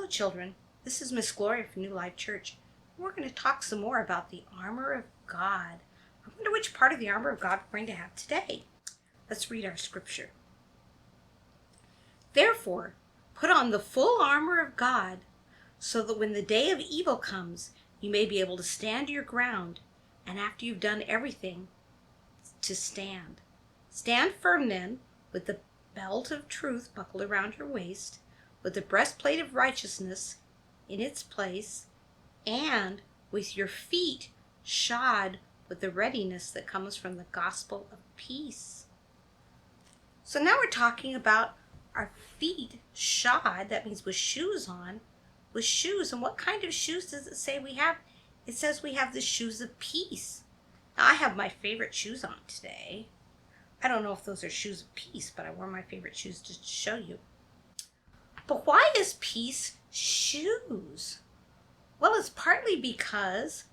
children. This is Miss Gloria from New Life Church. We're going to talk some more about the armor of God. I wonder which part of the armor of God we're going to have today. Let's read our scripture. Therefore, put on the full armor of God, so that when the day of evil comes, you may be able to stand your ground, and after you've done everything, to stand. Stand firm then, with the belt of truth buckled around your waist, with the breastplate of righteousness in its place, and with your feet shod with the readiness that comes from the gospel of peace. So now we're talking about our feet shod. That means with shoes on. With shoes. And what kind of shoes does it say we have? It says we have the shoes of peace. Now, I have my favorite shoes on today. I don't know if those are shoes of peace, but I wore my favorite shoes just to show you. But why is peace shoes? Well, it's partly because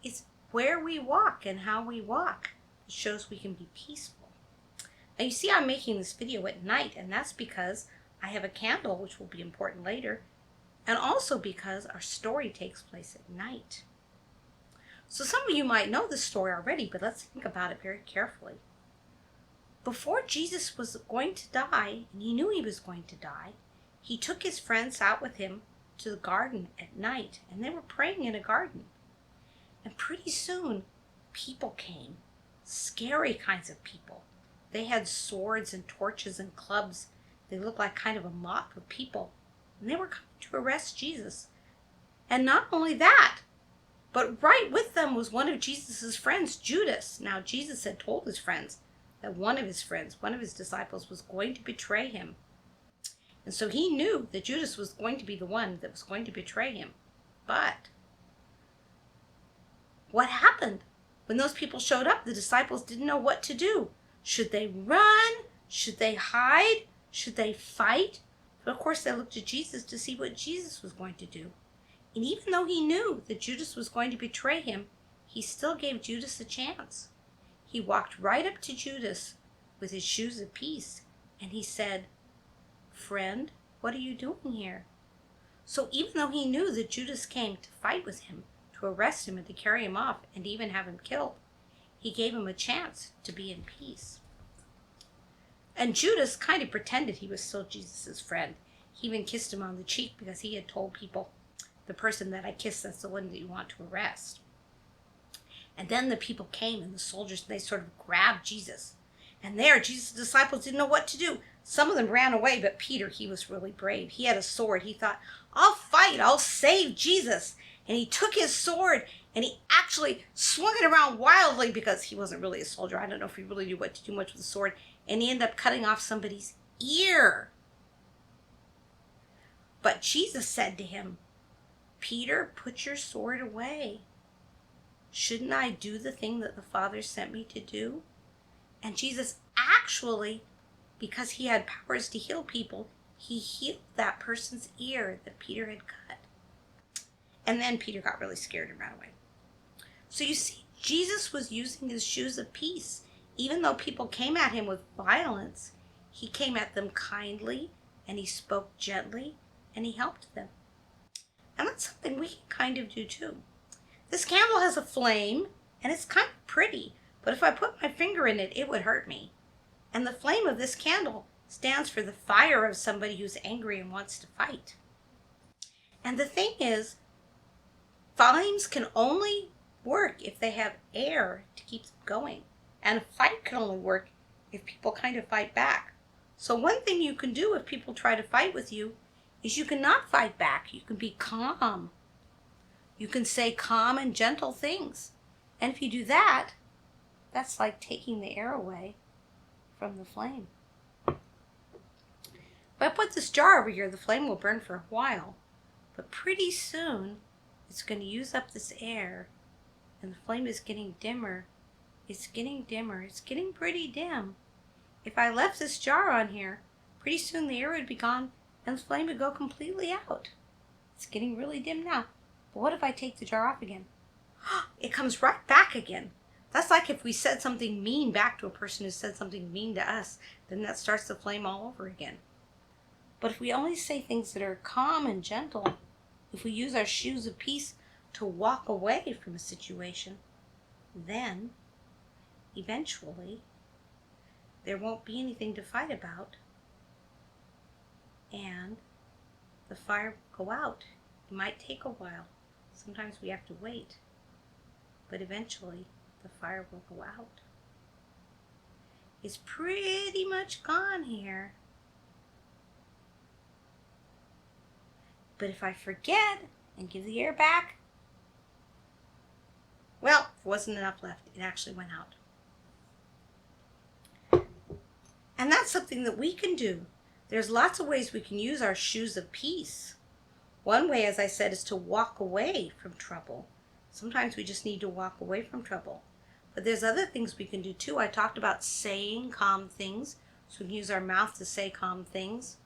it's where we walk and how we walk. It shows we can be peaceful. Now you see I'm making this video at night, and that's because I have a candle, which will be important later, and also because our story takes place at night. So some of you might know this story already, but let's think about it very carefully. Before Jesus was going to die, and he knew he was going to die, he took his friends out with him to the garden at night, and they were praying in a garden. And pretty soon, people came, scary kinds of people. They had swords and torches and clubs. They looked like kind of a mob of people, and they were coming to arrest Jesus. And not only that, but right with them was one of Jesus' friends, Judas. Now, Jesus had told his friends that one of his disciples, was going to betray him. And so he knew that Judas was going to be the one that was going to betray him. But what happened? When those people showed up, the disciples didn't know what to do. Should they run? Should they hide? Should they fight? But of course they looked to Jesus to see what Jesus was going to do. And even though he knew that Judas was going to betray him, he still gave Judas a chance. He walked right up to Judas with his shoes of peace, and he said, "Friend, what are you doing here?" So even though he knew that Judas came to fight with him, to arrest him and to carry him off and even have him killed, he gave him a chance to be in peace. And Judas kind of pretended he was still Jesus' friend. He even kissed him on the cheek because he had told people, the person that I kissed, that's the one that you want to arrest. And then the people came, and the soldiers, they sort of grabbed Jesus. And there, Jesus' disciples didn't know what to do. Some of them ran away, but Peter, he was really brave. He had a sword. He thought, I'll fight. I'll save Jesus. And he took his sword, and he actually swung it around wildly because he wasn't really a soldier. I don't know if he really knew what to do much with the sword. And he ended up cutting off somebody's ear. But Jesus said to him, "Peter, put your sword away. Shouldn't I do the thing that the Father sent me to do?" And Jesus actually, because he had powers to heal people, he healed that person's ear that Peter had cut. And then Peter got really scared and ran away. So you see, Jesus was using his shoes of peace. Even though people came at him with violence, he came at them kindly, and he spoke gently, and he helped them. And that's something we can kind of do too. This candle has a flame, and it's kind of pretty, but if I put my finger in it, it would hurt me. And the flame of this candle stands for the fire of somebody who's angry and wants to fight. And the thing is, flames can only work if they have air to keep them going. And a fight can only work if people kind of fight back. So one thing you can do if people try to fight with you is you can not fight back. You can be calm. You can say calm and gentle things. And if you do that, that's like taking the air away from the flame. If I put this jar over here, the flame will burn for a while. But pretty soon, it's going to use up this air. And the flame is getting dimmer. It's getting dimmer. It's getting pretty dim. If I left this jar on here, pretty soon the air would be gone and the flame would go completely out. It's getting really dim now. But what if I take the jar off again? It comes right back again. That's like if we said something mean back to a person who said something mean to us, then that starts the flame all over again. But if we only say things that are calm and gentle, if we use our shoes of peace to walk away from a situation, then eventually there won't be anything to fight about and the fire will go out. It might take a while. Sometimes we have to wait, but eventually the fire will go out. It's pretty much gone here. But if I forget and give the air back, well, there wasn't enough left. It actually went out. And that's something that we can do. There's lots of ways we can use our shoes of peace. One way, as I said, is to walk away from trouble. Sometimes we just need to walk away from trouble. But there's other things we can do too. I talked about saying calm things. So we can use our mouth to say calm things.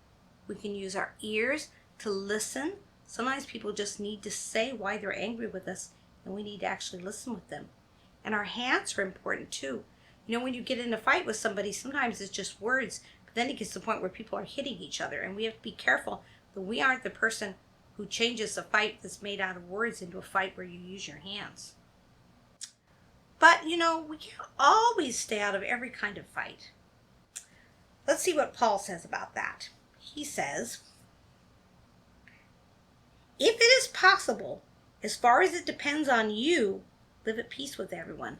We can use our ears to listen. Sometimes people just need to say why they're angry with us, and we need to actually listen with them. And our hands are important too. You know, when you get in a fight with somebody, sometimes it's just words, but then it gets to the point where people are hitting each other, and we have to be careful that we aren't the person who changes a fight that's made out of words into a fight where you use your hands. But, you know, we can't always stay out of every kind of fight. Let's see what Paul says about that. He says, if it is possible, as far as it depends on you, live at peace with everyone.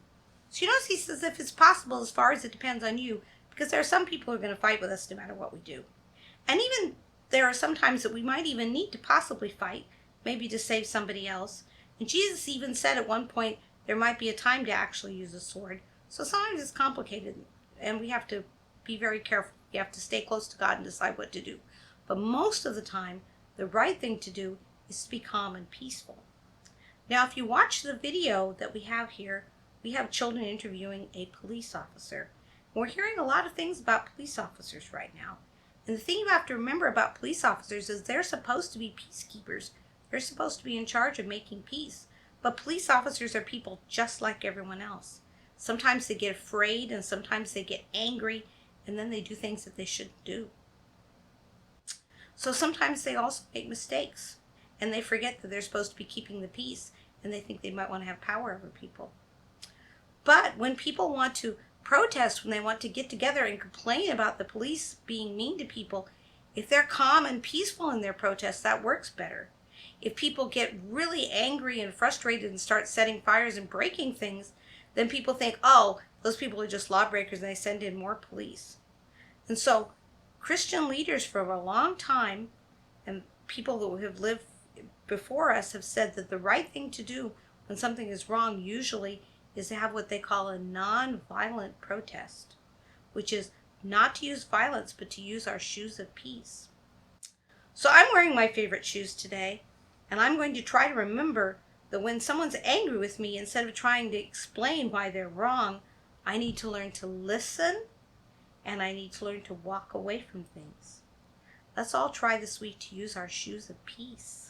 So you notice he says, if it's possible, as far as it depends on you, because there are some people who are going to fight with us no matter what we do. And even there are some times that we might even need to possibly fight, maybe to save somebody else. And Jesus even said at one point, there might be a time to actually use a sword. So sometimes it's complicated, and we have to be very careful. We have to stay close to God and decide what to do. But most of the time, the right thing to do is to be calm and peaceful. Now, if you watch the video that we have here, we have children interviewing a police officer. We're hearing a lot of things about police officers right now. And the thing you have to remember about police officers is they're supposed to be peacekeepers. They're supposed to be in charge of making peace. But police officers are people just like everyone else. Sometimes they get afraid, and sometimes they get angry, and then they do things that they shouldn't do. So sometimes they also make mistakes, and they forget that they're supposed to be keeping the peace, and they think they might want to have power over people. But when people want to protest, when they want to get together and complain about the police being mean to people, if they're calm and peaceful in their protests, that works better. If people get really angry and frustrated and start setting fires and breaking things, then people think, oh, those people are just lawbreakers, and they send in more police. And so Christian leaders for a long time, and people who have lived before us, have said that the right thing to do when something is wrong usually is to have what they call a non-violent protest, which is not to use violence, but to use our shoes of peace. So I'm wearing my favorite shoes today, and I'm going to try to remember that when someone's angry with me, instead of trying to explain why they're wrong, I need to learn to listen, and I need to learn to walk away from things. Let's all try this week to use our shoes of peace.